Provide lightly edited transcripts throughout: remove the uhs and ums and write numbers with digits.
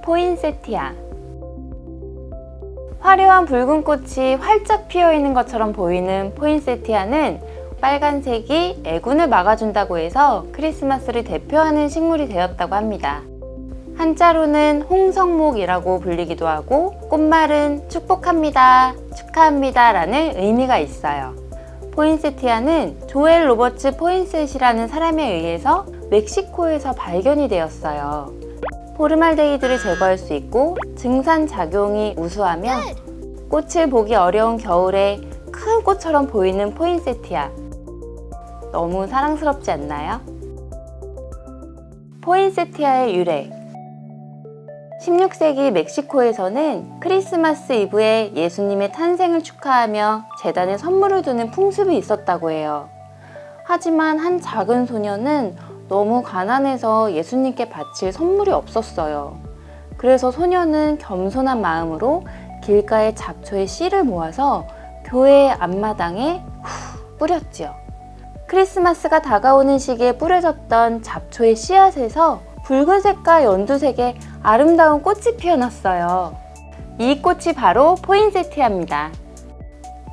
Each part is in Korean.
포인세티아. 화려한 붉은 꽃이 활짝 피어 있는 것처럼 보이는 포인세티아는 빨간색이 애군을 막아준다고 해서 크리스마스를 대표하는 식물이 되었다고 합니다. 한자로는 홍성목이라고 불리기도 하고 꽃말은 축복합니다, 축하합니다 라는 의미가 있어요. 포인세티아는 조엘 로버츠 포인셋이라는 사람에 의해서 멕시코에서 발견이 되었어요. 포르말데히드를 제거할 수 있고 증산작용이 우수하며 꽃을 보기 어려운 겨울에 큰 꽃처럼 보이는 포인세티아. 너무 사랑스럽지 않나요? 포인세티아의 유래. 16세기 멕시코에서는 크리스마스 이브에 예수님의 탄생을 축하하며 제단에 선물을 두는 풍습이 있었다고 해요. 하지만 한 작은 소녀는 너무 가난해서 예수님께 바칠 선물이 없었어요. 그래서 소녀는 겸손한 마음으로 길가의 잡초의 씨를 모아서 교회의 앞마당에 뿌렸지요. 크리스마스가 다가오는 시기에 뿌려졌던 잡초의 씨앗에서 붉은색과 연두색의 아름다운 꽃이 피어났어요. 이 꽃이 바로 포인세티아입니다.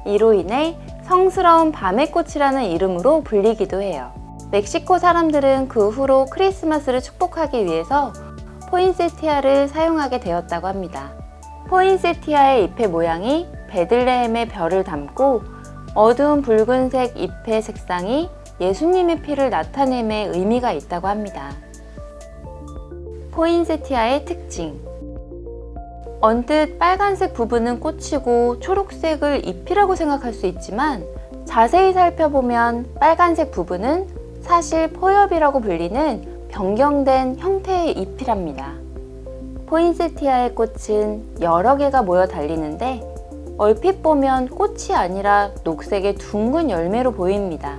이로 인해 성스러운 밤의 꽃이라는 이름으로 불리기도 해요. 멕시코 사람들은 그 후로 크리스마스를 축복하기 위해서 포인세티아를 사용하게 되었다고 합니다. 포인세티아의 잎의 모양이 베들레헴의 별을 담고 어두운 붉은색 잎의 색상이 예수님의 피를 나타냄에 의미가 있다고 합니다. 포인세티아의 특징. 언뜻 빨간색 부분은 꽃이고 초록색을 잎이라고 생각할 수 있지만 자세히 살펴보면 빨간색 부분은 사실 포엽이라고 불리는 변경된 형태의 잎이랍니다. 포인세티아의 꽃은 여러 개가 모여 달리는데 얼핏 보면 꽃이 아니라 녹색의 둥근 열매로 보입니다.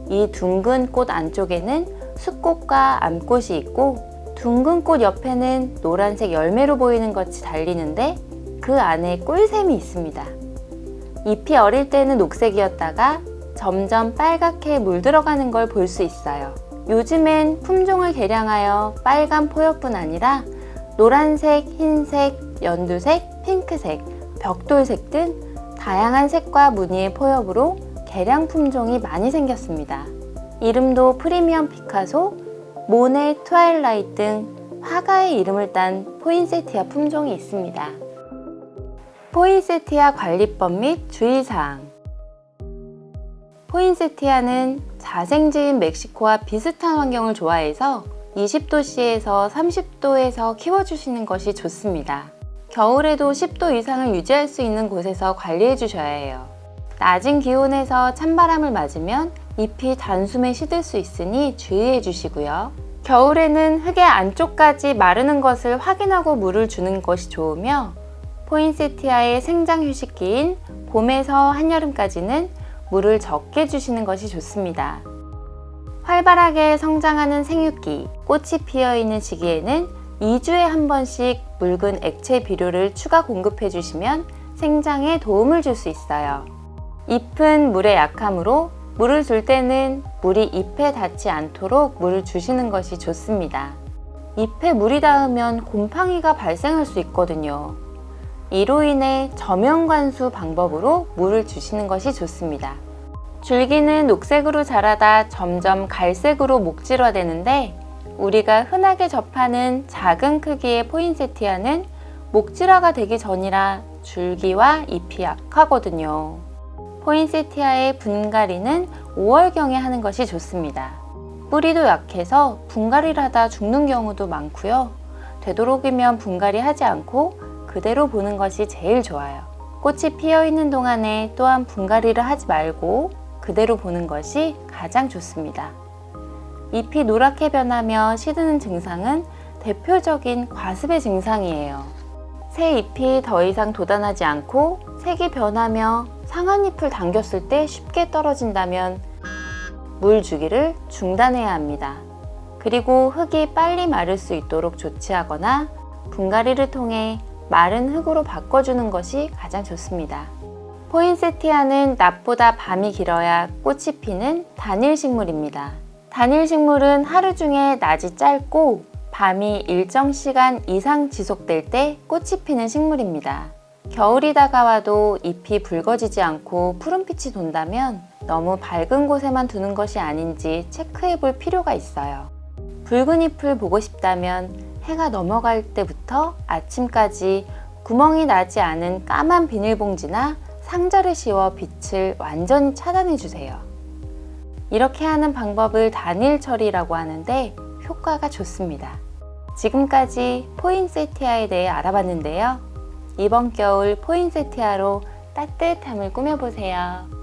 이 둥근 꽃 안쪽에는 수꽃과 암꽃이 있고 둥근 꽃 옆에는 노란색 열매로 보이는 것이 달리는데 그 안에 꿀샘이 있습니다. 잎이 어릴 때는 녹색이었다가 점점 빨갛게 물들어가는 걸 볼 수 있어요. 요즘엔 품종을 개량하여 빨간 포엽뿐 아니라 노란색, 흰색, 연두색, 핑크색, 벽돌색 등 다양한 색과 무늬의 포엽으로 개량 품종이 많이 생겼습니다. 이름도 프리미엄 피카소, 모네, 트와일라이트 등 화가의 이름을 딴 포인세티아 품종이 있습니다. 포인세티아 관리법 및 주의사항. 포인세티아는 자생지인 멕시코와 비슷한 환경을 좋아해서 20도씨에서 30도에서 키워주시는 것이 좋습니다. 겨울에도 10도 이상을 유지할 수 있는 곳에서 관리해 주셔야 해요. 낮은 기온에서 찬바람을 맞으면 잎이 단숨에 시들 수 있으니 주의해 주시고요. 겨울에는 흙의 안쪽까지 마르는 것을 확인하고 물을 주는 것이 좋으며 포인세티아의 생장 휴식기인 봄에서 한여름까지는 물을 적게 주시는 것이 좋습니다. 활발하게 성장하는 생육기, 꽃이 피어있는 시기에는 2주에 한 번씩 묽은 액체 비료를 추가 공급해 주시면 생장에 도움을 줄 수 있어요. 잎은 물에 약하므로 물을 줄 때는 물이 잎에 닿지 않도록 물을 주시는 것이 좋습니다. 잎에 물이 닿으면 곰팡이가 발생할 수 있거든요. 이로 인해 저면관수 방법으로 물을 주시는 것이 좋습니다. 줄기는 녹색으로 자라다 점점 갈색으로 목질화되는데 우리가 흔하게 접하는 작은 크기의 포인세티아는 목질화가 되기 전이라 줄기와 잎이 약하거든요. 포인세티아의 분갈이는 5월경에 하는 것이 좋습니다. 뿌리도 약해서 분갈이를 하다 죽는 경우도 많고요. 되도록이면 분갈이 하지 않고 그대로 보는 것이 제일 좋아요. 꽃이 피어 있는 동안에 또한 분갈이를 하지 말고 그대로 보는 것이 가장 좋습니다. 잎이 노랗게 변하며 시드는 증상은 대표적인 과습의 증상이에요. 새 잎이 더 이상 돋아나지 않고 색이 변하며 상한 잎을 당겼을 때 쉽게 떨어진다면 물 주기를 중단해야 합니다. 그리고 흙이 빨리 마를 수 있도록 조치하거나 분갈이를 통해 마른 흙으로 바꿔주는 것이 가장 좋습니다. 포인세티아는 낮보다 밤이 길어야 꽃이 피는 단일식물입니다. 단일식물은 하루 중에 낮이 짧고 밤이 일정 시간 이상 지속될 때 꽃이 피는 식물입니다. 겨울이 다가와도 잎이 붉어지지 않고 푸른빛이 돈다면 너무 밝은 곳에만 두는 것이 아닌지 체크해 볼 필요가 있어요. 붉은 잎을 보고 싶다면 해가 넘어갈 때부터 아침까지 구멍이 나지 않은 까만 비닐봉지나 상자를 씌워 빛을 완전히 차단해 주세요. 이렇게 하는 방법을 단일 처리라고 하는데 효과가 좋습니다. 지금까지 포인세티아에 대해 알아봤는데요. 이번 겨울 포인세티아로 따뜻함을 꾸며보세요.